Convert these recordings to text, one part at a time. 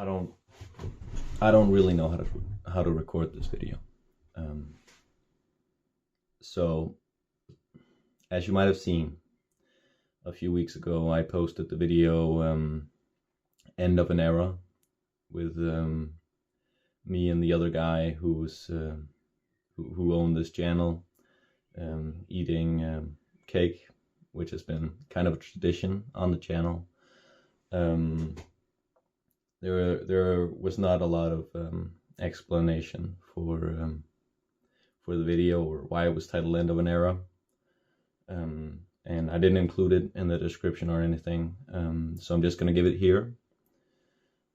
I don't I don't really know how to record this video. Um, so as you might have seen a few weeks ago, I posted the video "End of an Era" with me and the other guy who owned this channel eating cake, which has been kind of a tradition on the channel. Um, there was not a lot of explanation for the video or why it was titled "End of an Era," and I didn't include it in the description or anything. So I'm just gonna give it here.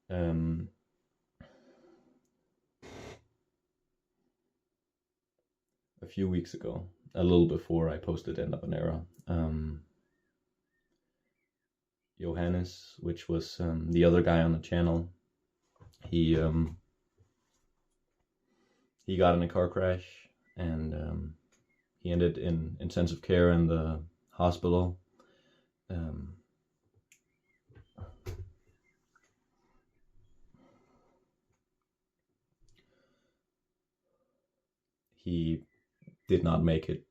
A few weeks ago, a little before I posted "End of an Era," Johannes, which was the other guy on the channel, he got in a car crash, and he ended in intensive care in the hospital. He did not make it.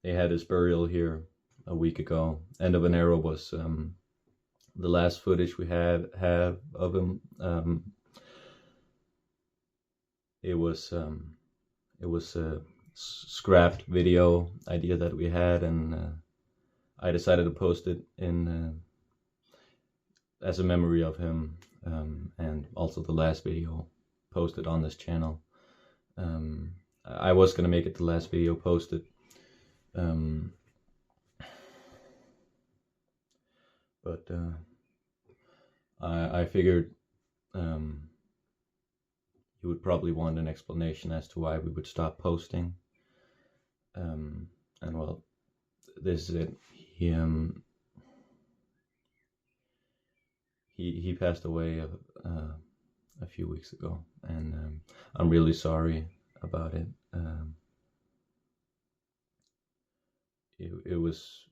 They had his burial here a week ago. End of an Era was the last footage we have of him. It was a scrapped video idea that we had, and I decided to post it in as a memory of him, and also the last video posted on this channel. I was gonna make it the last video posted, but I figured you would probably want an explanation as to why we would stop posting. And well, this is it. He passed away a few weeks ago, and I'm really sorry about it. It was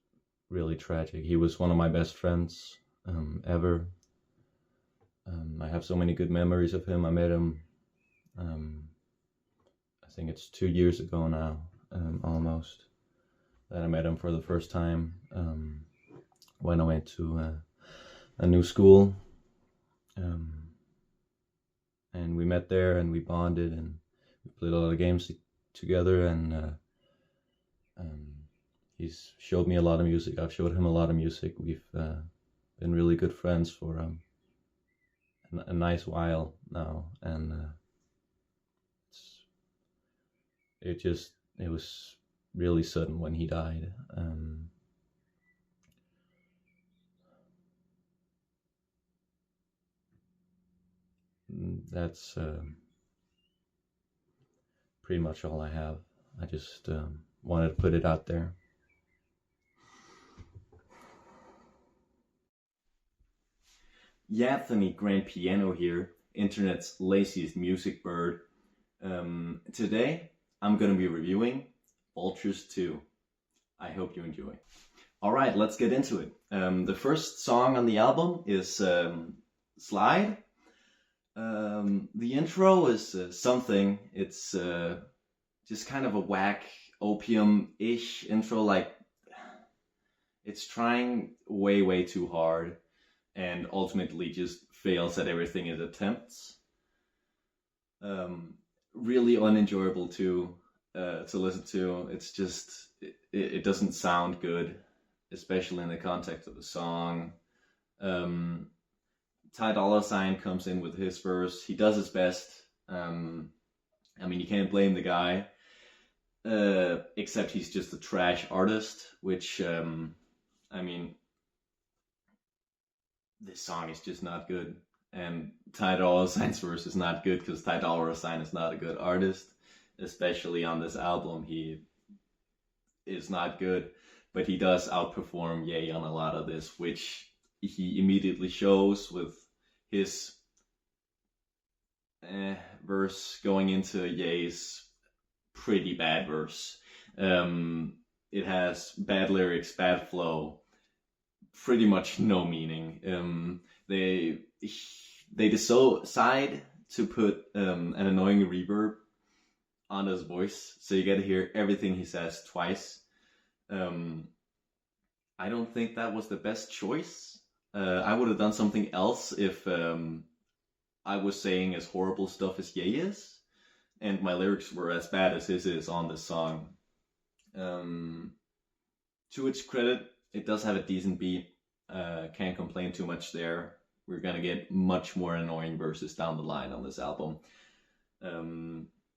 really tragic. He was one of my best friends ever. I have so many good memories of him. I met him, I think it's 2 years ago now, almost, that I met him for the first time when I went to a new school. And we met there and we bonded and we played a lot of games together, and he's showed me a lot of music. I've showed him a lot of music. We've been really good friends for a nice while now, and it was really sudden when he died. That's pretty much all I have. I just wanted to put it out there. Anthony Grand Piano here, internet's laziest music bird. Today I'm going to be reviewing Vultures 2. I hope you enjoy. Alright, let's get into it. The first song on the album is Slide. The intro is something. It's just kind of a whack opium-ish intro, like it's trying way too hard and ultimately just fails at everything it attempts. Really unenjoyable to listen to. It's just, it doesn't sound good, especially in the context of the song. Ty Dolla $ign comes in with his verse. He does his best. I mean, you can't blame the guy, except he's just a trash artist, which, I mean, this song is just not good. And Ty Dolla $ign's verse is not good because Ty Dolla $ign is not a good artist, especially on this album. He is not good, but he does outperform Ye on a lot of this, which he immediately shows with his verse going into Ye's pretty bad verse. It has bad lyrics, bad flow, pretty much no meaning. they decide to put an annoying reverb on his voice, so you get to hear everything he says twice. I don't think that was the best choice. I would have done something else if I was saying as horrible stuff as Ye is, and my lyrics were as bad as his is on this song. To its credit, it does have a decent beat. Can't complain too much there. We're gonna get much more annoying verses down the line on this album.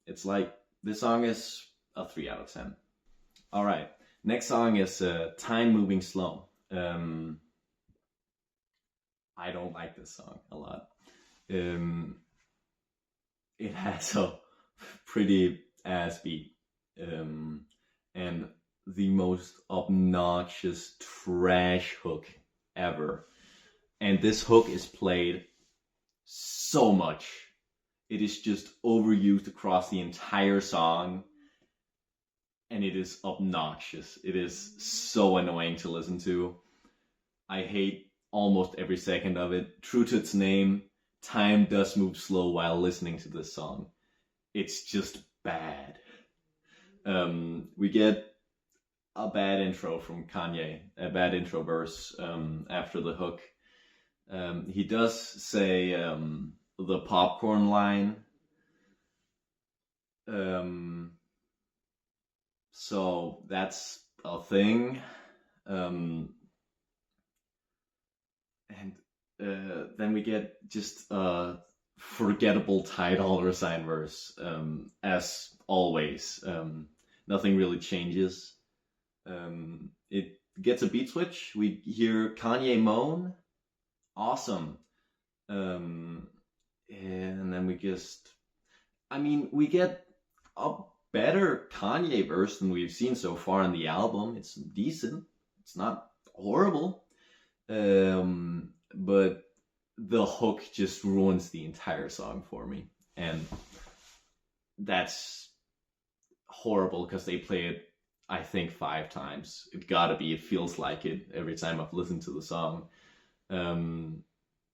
It's like, this song is a 3 out of 10. All right, next song is Time Moving Slow. I don't like this song a lot. It has a pretty ass beat, and the most obnoxious trash hook ever. And this hook is played so much. It is just overused across the entire song, and it is obnoxious. It is so annoying to listen to. I hate almost every second of it. True to its name, time does move slow while listening to this song. It's just bad. We get a bad intro from Kanye, a bad intro verse after the hook. He does say the popcorn line. So that's a thing. And then we get just a forgettable $Ty verse, as always. Nothing really changes. It gets a beat switch. We hear Kanye moan. Awesome. And then we get a better Kanye verse than we've seen so far in the album. It's decent. It's not horrible. But the hook just ruins the entire song for me. And that's horrible because they play it, I think, 5 times. It feels like it every time I've listened to the song.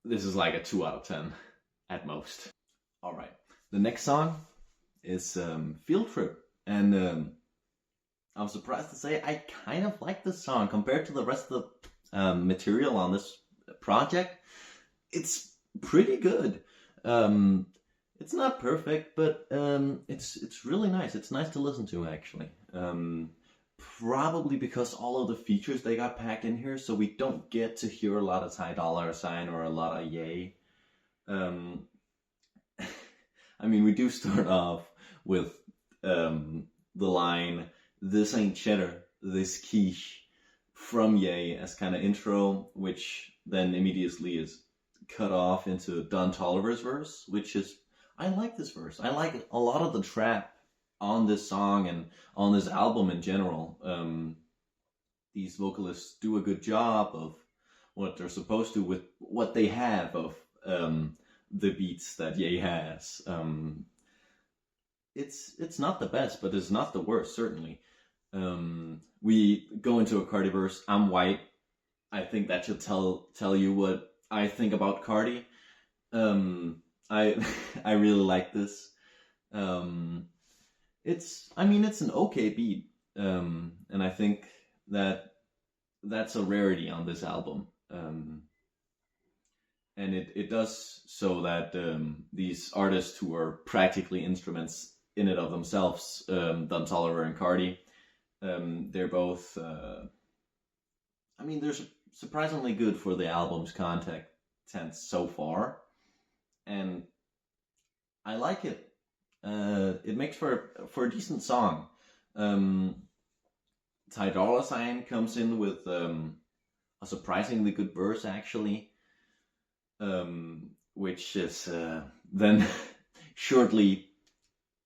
This is like a 2 out of 10 at most. All right, the next song is Field Trip, and I'm surprised to say I kind of like this song compared to the rest of the material on this project. It's pretty good. It's not perfect, but it's really nice. It's nice to listen to, actually. Probably because all of the features they got packed in here, so we don't get to hear a lot of $Ty or a lot of Ye. I mean, we do start off with the line, "This ain't cheddar, this quiche," from Ye as kind of intro, which then immediately is cut off into Don Toliver's verse, which is, I like this verse. I like a lot of the trap on this song and on this album in general. These vocalists do a good job of what they're supposed to with what they have of the beats that Ye has. It's not the best, but it's not the worst, certainly. We go into a Cardi verse. I'm white. I think that should tell you what I think about Cardi. I really like this. It's an okay beat, and I think that's a rarity on this album. And it does so that these artists who are practically instruments in and of themselves, Don Toliver and Cardi, they're both, they're surprisingly good for the album's content so far, and I like it. It makes for a decent song. $Ty comes in with a surprisingly good verse, actually, which is then shortly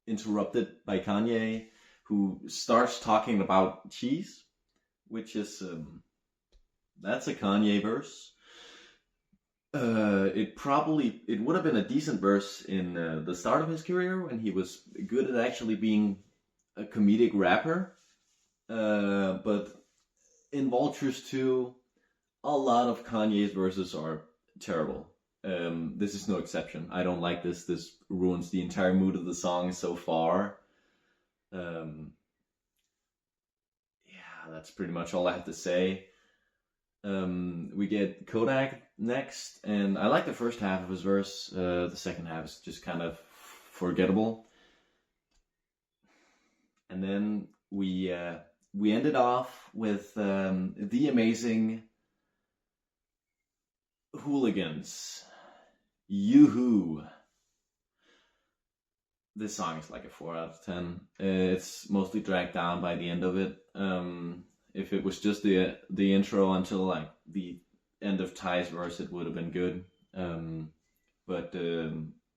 interrupted by Kanye, who starts talking about cheese, which is that's a Kanye verse. It would have been a decent verse in the start of his career when he was good at actually being a comedic rapper. But in Vultures 2, a lot of Kanye's verses are terrible. This is no exception. I don't like this. This ruins the entire mood of the song so far. Um, yeah, that's pretty much all I have to say. We get Kodak next, and I like the first half of his verse. The second half is just kind of forgettable. And then we ended off with the amazing Hooligans. Yoo-hoo! This song is like a 4 out of 10. It's mostly dragged down by the end of it. If it was just the intro until like the end of Ty's verse, it would have been good. But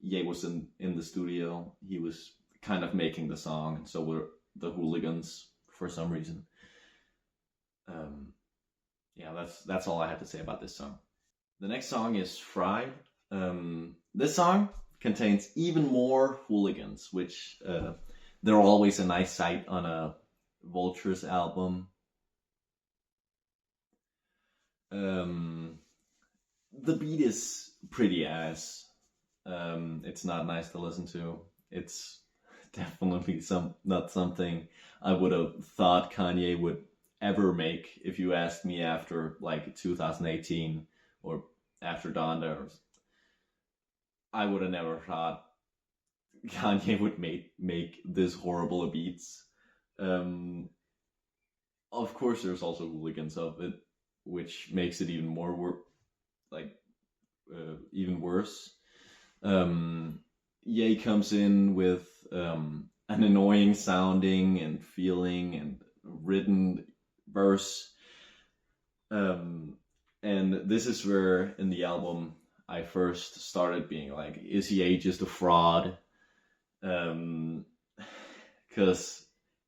Ye was in the studio. He was kind of making the song, and so were the Hooligans for some reason. Yeah, that's all I have to say about this song. The next song is Fried. This song contains even more hooligans, which they're always a nice sight on a Vultures album. The beat is pretty ass. It's not nice to listen to. It's definitely not something I would have thought Kanye would ever make if you asked me after like 2018 or after Donda. I would have never thought Kanye would make this horrible beats. Of course, there's also hooligans of it, which makes it even more even worse. Ye comes in with an annoying sounding and feeling and written verse. And this is where in the album I first started being like, is Ye just a fraud? Because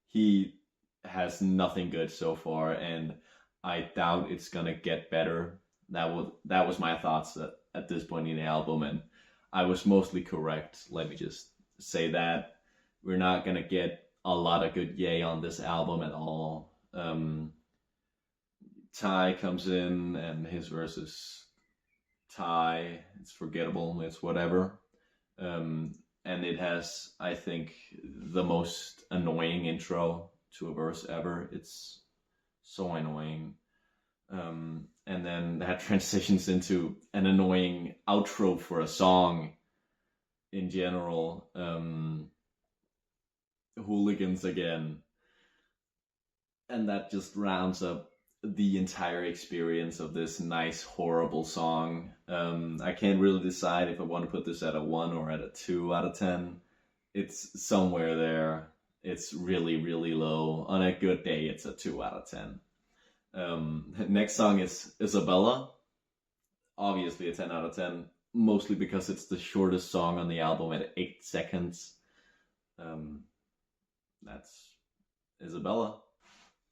he has nothing good so far, and I doubt it's gonna get better. That was my thoughts at this point in the album, and I was mostly correct. Let me just say that we're not gonna get a lot of good Ye on this album at all. Ty comes in and his verse is Ty. It's forgettable. It's whatever. And it has, I think, the most annoying intro to a verse ever. It's so annoying. And then that transitions into an annoying outro for a song in general. Hooligans again. And that just rounds up the entire experience of this nice, horrible song. I can't really decide if I want to put this at a 1 or at a 2 out of 10. It's somewhere there. It's really, really low. On a good day, it's a 2 out of 10. Next song is Isabella. Obviously a 10 out of 10, mostly because it's the shortest song on the album at 8 seconds. That's Isabella.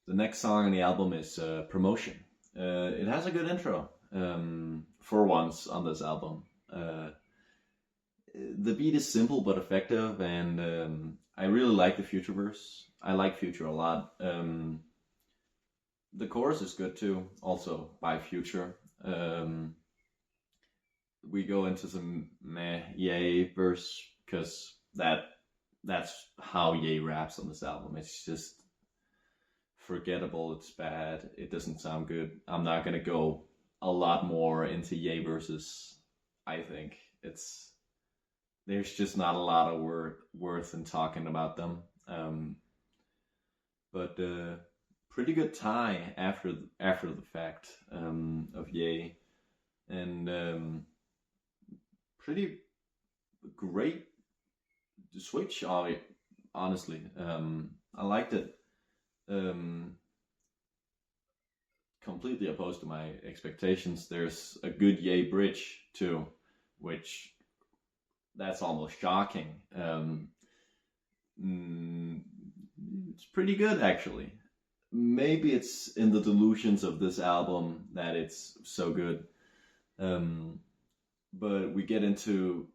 The next song on the album is Promotion. It has a good intro for once on this album. The beat is simple but effective, and I really like the Future verse. I like Future a lot. The chorus is good too, also by Future. We go into some meh Ye verse because that's how Ye raps on this album. It's just forgettable. It's bad. It doesn't sound good. I'm not gonna go a lot more into Ye verses. I think there's just not a lot of worth in talking about them. But pretty good tie after the fact of Ye, and pretty great switch. Honestly, I liked it. Completely opposed to my expectations. There's a good Ye bridge too, which that's almost shocking. It's pretty good actually. Maybe it's in the delusions of this album that it's so good. But we get into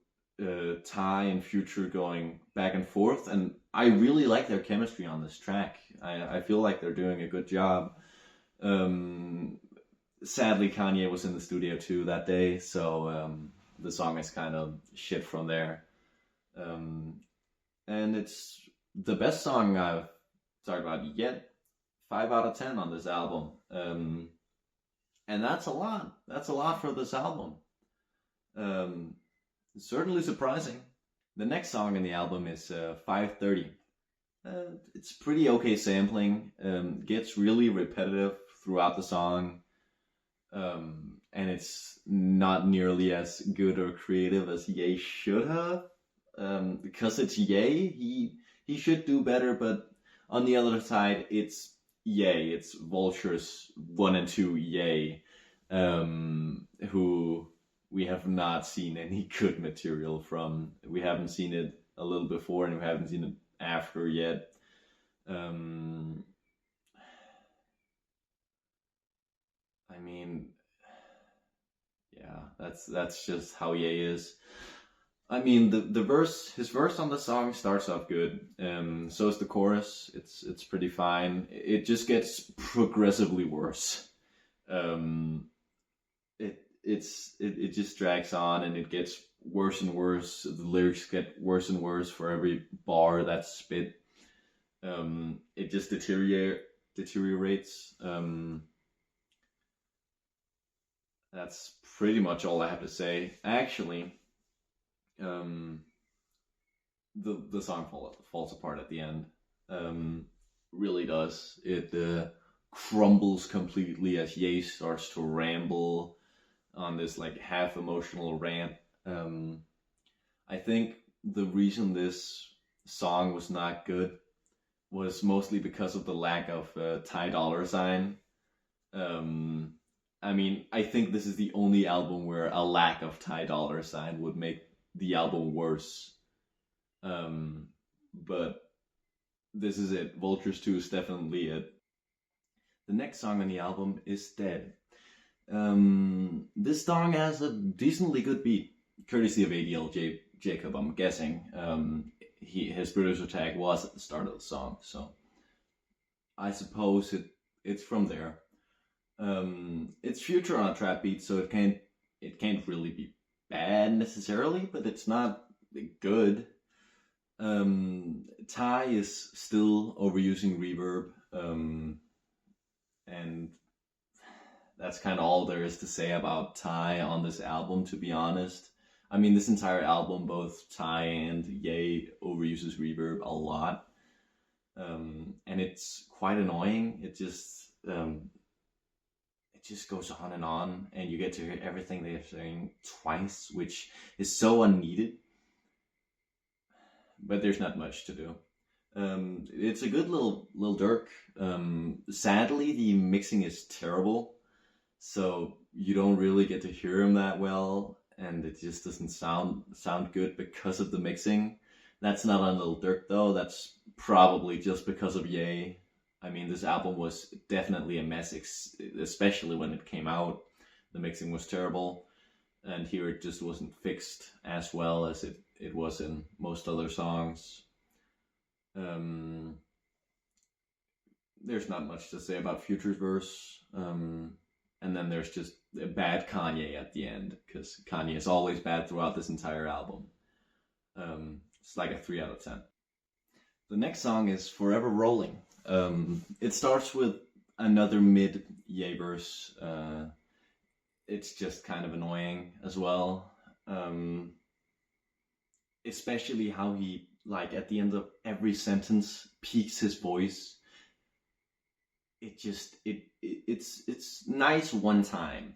Ty and Future going back and forth, and I really like their chemistry on this track. I feel like they're doing a good job. sadly, Kanye was in the studio too that day, so the song is kind of shit from there. Um, and it's the best song I've talked about yet. 5 out of 10 on this album. And that's a lot. That's a lot for this album. Um, Certainly surprising. The next song in the album is 530. It's pretty okay sampling. Gets really repetitive throughout the song. And it's not nearly as good or creative as Ye should have. Because it's Ye, he should do better, but on the other side, it's Ye, it's Vultures 1 and 2 Ye, who we have not seen any good material from. We haven't seen it a little before, and we haven't seen it after yet. I mean, yeah, that's just how Ye is. I mean, his verse on the song starts off good. So is the chorus. It's pretty fine. It just gets progressively worse. It just drags on, and it gets worse and worse. The lyrics get worse and worse for every bar that's spit. It just deteriorates. That's pretty much all I have to say. Actually, the song falls apart at the end. Really does. It crumbles completely as Ye starts to ramble on this like half emotional rant. I think the reason this song was not good was mostly because of the lack of Ty Dolla $ign. I mean, I think this is the only album where a lack of Ty Dolla $ign would make the album worse. But this is it. Vultures 2 is definitely it. The next song on the album is Dead. This song has a decently good beat, courtesy of ADL Jacob, I'm guessing. His producer tag was at the start of the song, so I suppose it's from there. It's Future on a trap beat, so it can't really be bad necessarily, but it's not good. Ty is still overusing reverb, and that's kind of all there is to say about Ty on this album, to be honest. I mean, this entire album, both Ty and Ye overuses reverb a lot, and it's quite annoying. It just goes on, and you get to hear everything they're saying twice, which is so unneeded. But there's not much to do. It's a good little Dirk. Sadly, the mixing is terrible, so you don't really get to hear him that well, and it just doesn't sound good because of the mixing. That's not on Lil Durk though. That's probably just because of Ye. I mean, this album was definitely a mess, especially when it came out. The mixing was terrible, and here it just wasn't fixed as well as it was in most other songs. There's not much to say about Future's verse. And then there's just a bad Kanye at the end, because Kanye is always bad throughout this entire album. It's like a 3 out of 10. The next song is Forever Rolling. It starts with another mid-Ye verse. It's just kind of annoying as well. Especially how he, like, at the end of every sentence, peaks his voice. It's nice one time,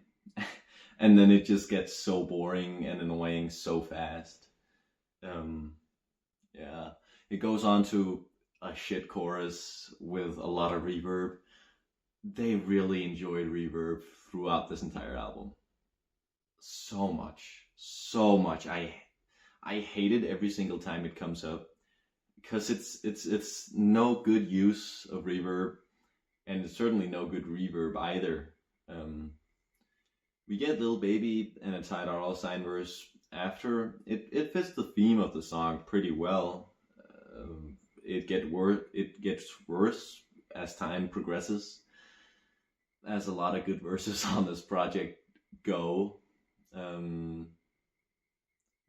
and then it just gets so boring and annoying so fast. Yeah, it goes on to a shit chorus with a lot of reverb. They really enjoyed reverb throughout this entire album. So much. I hate it every single time it comes up, because it's no good use of reverb, and it's certainly no good reverb either. We get Lil Baby and a Ty Dolla $ign verse after. It fits the theme of the song pretty well. It gets worse as time progresses. as a lot of good verses on this project go.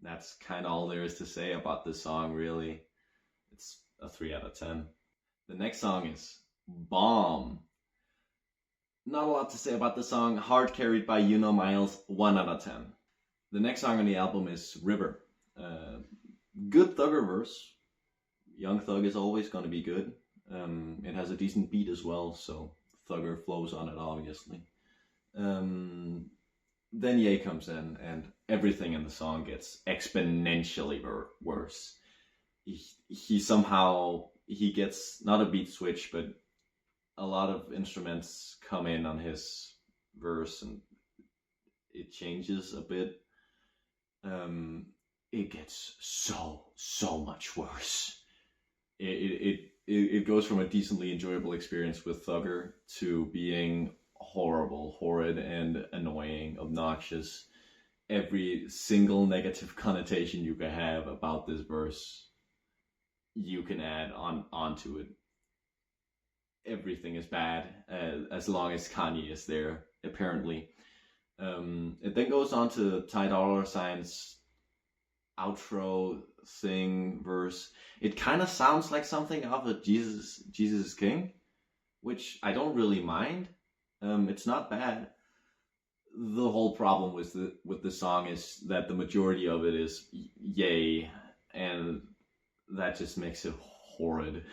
That's kind of all there is to say about this song, really. It's a 3 out of 10. The next song is Bomb. Not a lot to say about the song. Hard carried by Miles, 1 out of 10. The next song on the album is River. Good Thugger verse. Young Thug is always going to be good. It has a decent beat as well, so Thugger flows on it, obviously. Then Ye comes in, and everything in the song gets exponentially worse. He somehow, he gets, not a beat switch, but a lot of instruments come in on his verse, and it changes a bit. It gets so much worse. It goes from a decently enjoyable experience with Thugger to being horrible, horrid, and annoying, obnoxious. Every single negative connotation you can have about this verse, you can add onto it. Everything is bad as long as Kanye is there, apparently. It then goes on to Ty Dolla $ign's outro thing verse. It kind of sounds like something off of Jesus is King, which I don't really mind. It's not bad. The whole problem with the song is that the majority of it is Ye, and that just makes it horrid.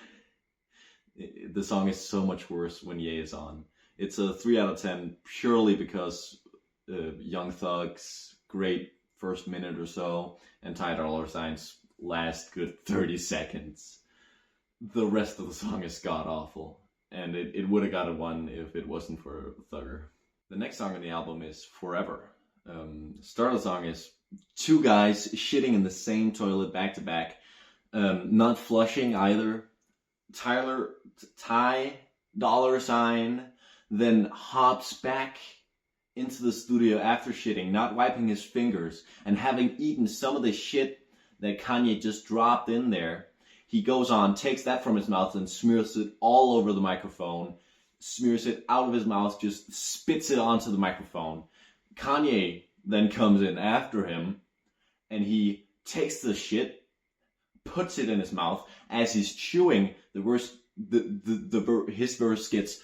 The song is so much worse when Ye is on. It's a 3 out of 10 purely because Young Thug's great first minute or so and Ty Dolla $ign's last good 30 seconds. The rest of the song is god awful, and it would have got a 1 if it wasn't for Thugger. The next song on the album is Forever. Start of the song is two guys shitting in the same toilet back to back, not flushing either. Ty Dolla $ign then hops back into the studio after shitting, not wiping his fingers, and having eaten some of the shit that Kanye just dropped in there. He goes on, takes that from his mouth and smears it all over the microphone, smears it out of his mouth, just spits it onto the microphone. Kanye then comes in after him, and he takes the shit, puts it in his mouth. As he's chewing, his verse gets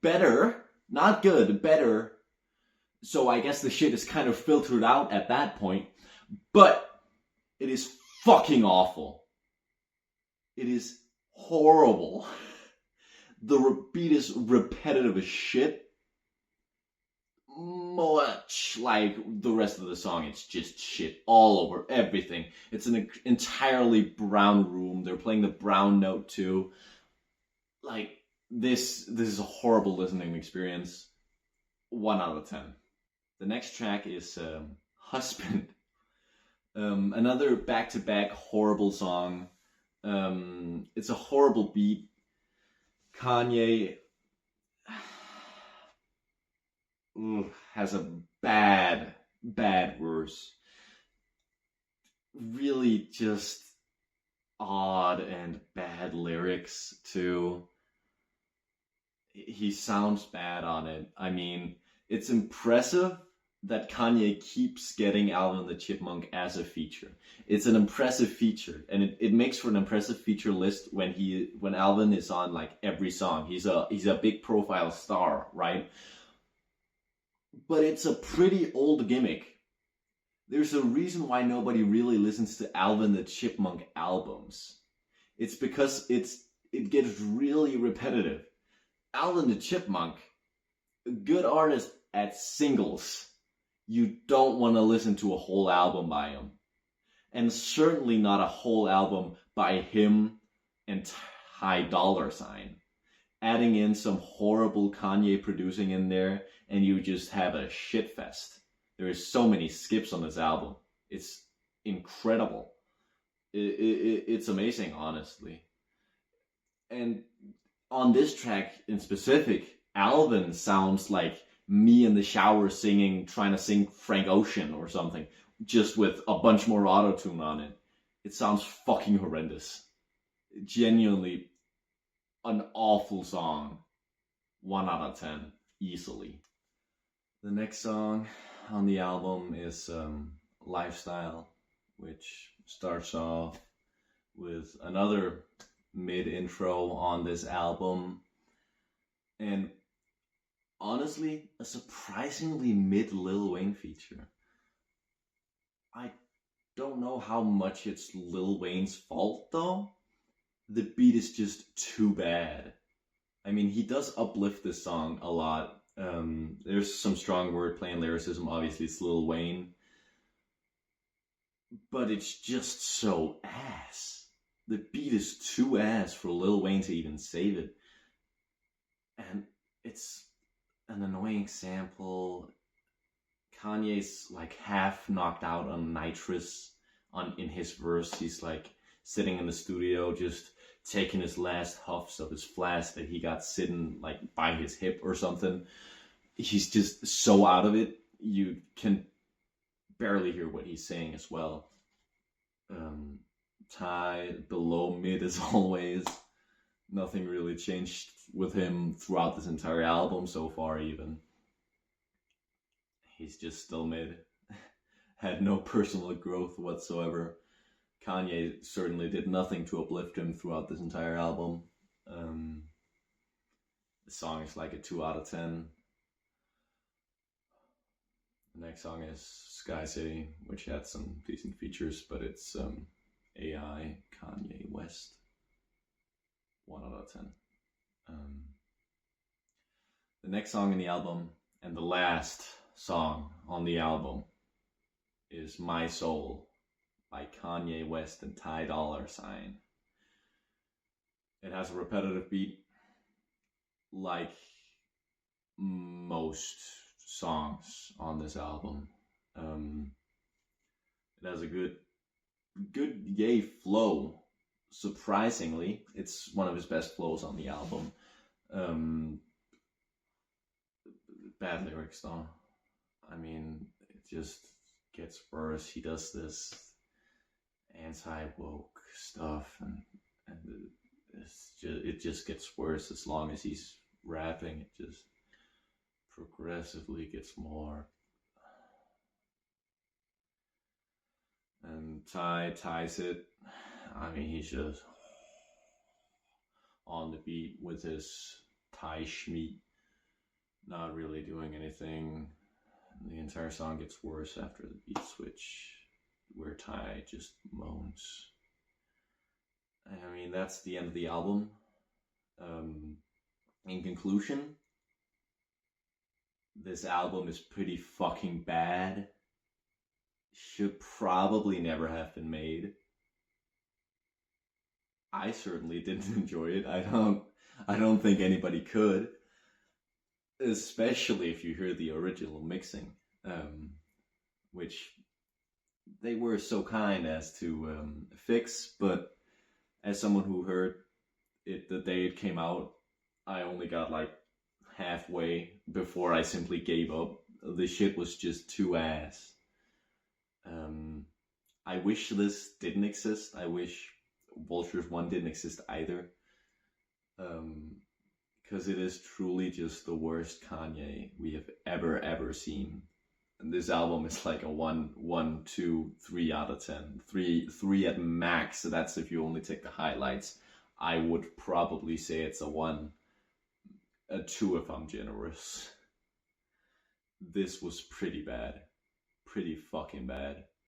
better, not good, better. So I guess the shit is kind of filtered out at that point, but it is fucking awful. It is horrible. The beat is repetitive as shit. Much like the rest of the song, it's just shit all over everything. It's an entirely brown room. They're playing the brown note too. Like, this is a horrible listening experience. 1 out of 10. The next track is Husband. Another back-to-back horrible song. It's a horrible beat. Kanye has a bad verse. Really just odd and bad lyrics too. He sounds bad on it. I mean, it's impressive that Kanye keeps getting Alvin the Chipmunk as a feature. It's an impressive feature, and it makes for an impressive feature list when Alvin is on like every song. He's a big profile star, right? But it's a pretty old gimmick. There's a reason why nobody really listens to Alvin the Chipmunk albums. It's because it gets really repetitive. Alvin the Chipmunk, a good artist at singles. You don't want to listen to a whole album by him. And certainly not a whole album by him and Ty Dolla $ign. Adding in some horrible Kanye producing in there, and you just have a shit fest. There is so many skips on this album. It's incredible. It's amazing, honestly. And on this track in specific, Alvin sounds like me in the shower trying to sing Frank Ocean or something, just with a bunch more auto-tune on it. It sounds fucking horrendous. Genuinely an awful song. 1 out of 10. easily. The next song on the album is Lifestyle, which starts off with another mid intro on this album. And honestly, a surprisingly mid Lil Wayne feature. I don't know how much it's Lil Wayne's fault though. The beat is just too bad. I mean, he does uplift this song a lot. There's some strong wordplay and lyricism. Obviously, it's Lil Wayne, but it's just so ass. The beat is too ass for Lil Wayne to even save it, and it's an annoying sample. Kanye's like half knocked out on nitrous in his verse. He's like sitting in the studio just taking his last huffs of his flask that he got sitting like by his hip or something. He's just so out of it, you can barely hear what he's saying as well. Ty below mid as always. Nothing really changed with him throughout this entire album so far even. He's just still mid. Had no personal growth whatsoever. Kanye certainly did nothing to uplift him throughout this entire album. The song is like a 2 out of 10. The next song is Sky City, which had some decent features, but it's AI, Kanye West. 1 out of 10. The next song in the album, and the last song on the album, is My Soul by Kanye West and Ty Dolla $ign. It has a repetitive beat like most songs on this album. It has a good yay flow. Surprisingly, it's one of his best flows on the album. Bad lyrics though. I mean, it just gets worse. He does this anti-woke stuff, and it just gets worse as long as he's rapping. It just progressively gets more. And Ty ties it. I mean, he's just on the beat with his Ty Schmeat, not really doing anything. The entire song gets worse after the beat switch, where Ty just moans. I mean, that's the end of the album. In conclusion, this album is pretty fucking bad. Should probably never have been made. I certainly didn't enjoy it. I don't think anybody could, especially if you hear the original mixing, which they were so kind as to fix. But as someone who heard it the day it came out, I only got like halfway before I simply gave up. The shit was just too ass. I wish this didn't exist. I wish Vultures 1 didn't exist either. Because it is truly just the worst Kanye we have ever seen. And this album is like a 1, 2, 3 out of 10. 3 at max. So that's if you only take the highlights. I would probably say it's a 1, a 2 if I'm generous. This was pretty bad. Pretty fucking bad.